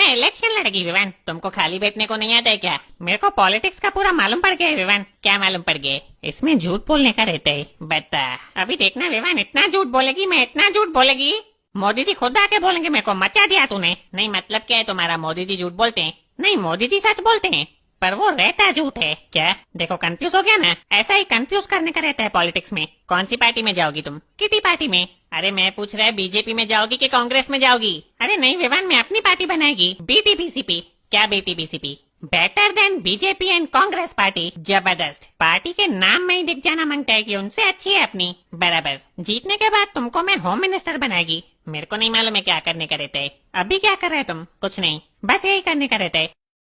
मैं इलेक्शन लड़गी विवान, तुमको खाली बैठने को नहीं आता है क्या? मेरे को पॉलिटिक्स का पूरा मालूम पड़ गया है विवान। क्या मालूम पड़ गया? इसमें झूठ बोलने का रहता है। बता अभी देखना विवान, इतना झूठ बोलेगी, मैं इतना झूठ बोलेगी, मोदी जी खुद आके बोलेंगे मेरे को मचा दिया तूने। नहीं मतलब क्या है तुम्हारा? मोदी जी झूठ बोलते हैं? नहीं, मोदी जी सच बोलते हैं, पर वो रहता झूठ है। क्या देखो कंफ्यूज हो गया ना? ऐसा ही कंफ्यूज करने का रहता है पॉलिटिक्स में। कौन सी पार्टी में जाओगी तुम? किसी पार्टी में? अरे मैं पूछ रहा है बीजेपी में जाओगी कि कांग्रेस में जाओगी? अरे नहीं विवान, मैं अपनी पार्टी बनाएगी, बीटीपीसीपी। क्या BTPCP? Better than BJP and Congress party. जबरदस्त। पार्टी के नाम में ही दिख जाना मांगता है कि उनसे अच्छी है अपनी। बराबर। जीतने के बाद तुमको मैं होम मिनिस्टर बनाएगी। मेरे को नहीं मालूम है क्या करने का रहता है। अभी क्या कर रहे हो तुम? कुछ नहीं, बस यही करने का रहता है।